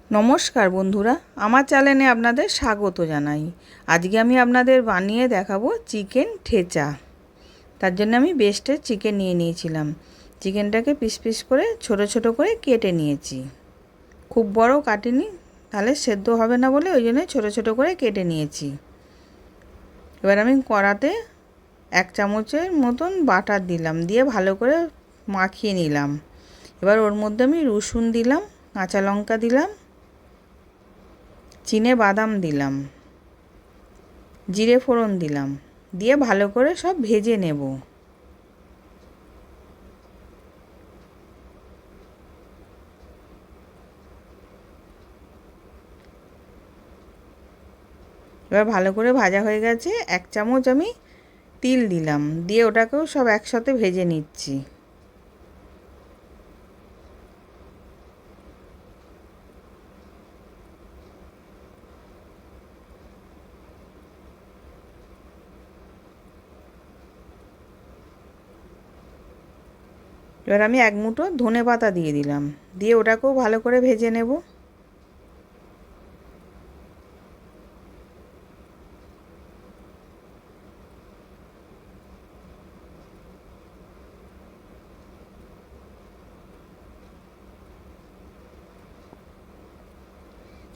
নমস্কার বন্ধুরা, আমার চ্যানেলে আপনাদের স্বাগত জানাই। আজকে আমি আপনাদের বানিয়ে দেখাবো চিকেন ঠেচা। তার জন্য আমি বেস্টের চিকেন নিয়ে নিয়েছিলাম। চিকেনটাকে পিস পিস করে ছোট ছোট করে কেটে নিয়েছি। খুব বড় কাটিনি, তাহলে সেদ্ধ হবে না বলে ওই জন্য ছোট ছোট করে কেটে নিয়েছি। এবার আমি কড়াতে 1 চামচের মতন বাটার দিলাম, দিয়ে ভালো করে মাখিয়ে নিলাম। এবার ওর মধ্যে আমি রসুন দিলাম, কাঁচা লঙ্কা দিলাম, চিনে বাদাম দিলাম, জিরে ফোড়ন দিলাম, দিয়ে ভালো করে সব ভেজে নেব। এবার ভালো করে ভাজা হয়ে গেছে। 1 চামচ আমি তিল দিলাম, দিয়ে ওটাকেও সব একসাথে ভেজে নিচ্ছি। এবার আমি 1 মুঠো ধনেপাতা দিয়ে দিলাম, দিয়ে ওটাকেও ভালো করে ভেজে নেব।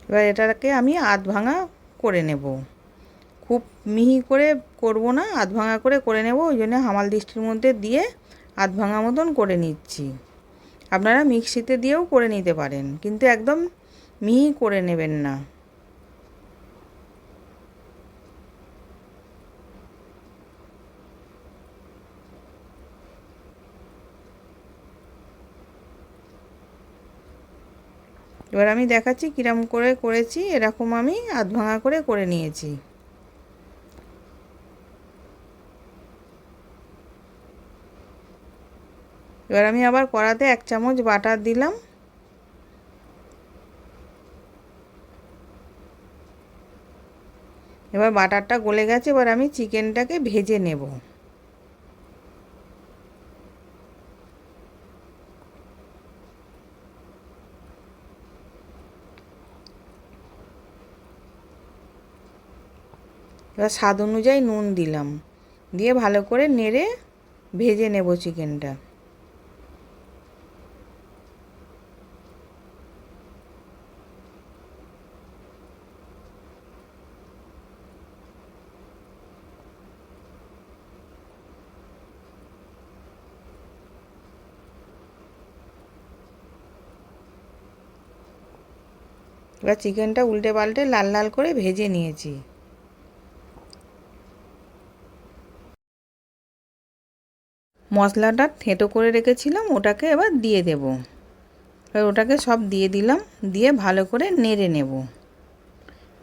এবার এটাকে আমি আধ ভাঙা করে নেব। খুব মিহি করে করব না, আধ ভাঙা করে করে নেব। ওই জন্য হামাল দিস্তির মধ্যে দিয়ে আধ ভাঙা মতন করে নিচ্ছি। আপনারা মিক্সিতে দিয়েও করে নিতে পারেন, কিন্তু একদম মিহি করে নেবেন না। এবার আমি দেখাচ্ছি কিরম করে করেছি। এরকম আমি আধ ভাঙা করে করে নিয়েছি। এবার আমি আবার কড়াতে 1 চামচ বাটার দিলাম, এবার বাটারটা গলে গেছে। এবার আমি চিকেনটাকে ভেজে নেব। এবার স্বাদ অনুযায়ী নুন দিলাম, দিয়ে ভালো করে নেড়ে ভেজে নেব চিকেনটা। এবার চিকেনটা উল্টে পাল্টে লাল লাল করে ভেজে নিয়েছি। মশলাটা থেঁতো করে রেখেছিলাম, ওটাকে এবার দিয়ে দেব। এবার ওটাকে সব দিয়ে দিলাম, দিয়ে ভালো করে নেড়ে নেব।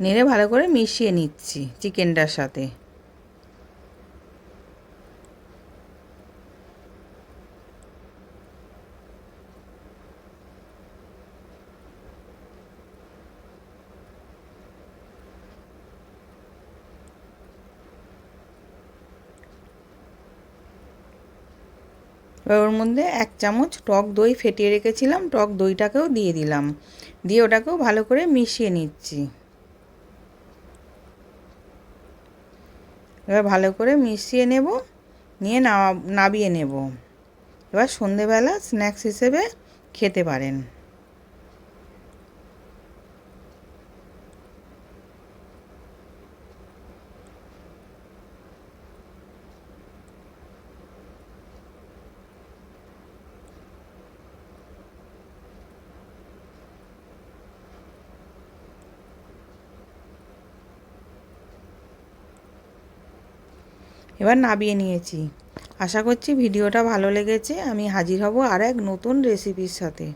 নেড়ে ভালো করে মিশিয়ে নিচ্ছি চিকেনটার সাথে। এবার ওর মধ্যে 1 চামচ টক দই ফেটিয়ে রেখেছিলাম, টক দইটাকেও দিয়ে দিলাম, দিয়ে ওটাকেও ভালো করে মিশিয়ে নিচ্ছি। এবার ভালো করে মিশিয়ে নেব, নিয়ে নাবিয়ে নেব। এবার সন্ধেবেলা স্ন্যাক্স হিসেবে খেতে পারেন। এবার নাবিয়ে নিয়েছি। আশা করছি ভিডিওটা ভালো লেগেছে। আমি হাজির হব আর এক নতুন রেসিপির সাথে।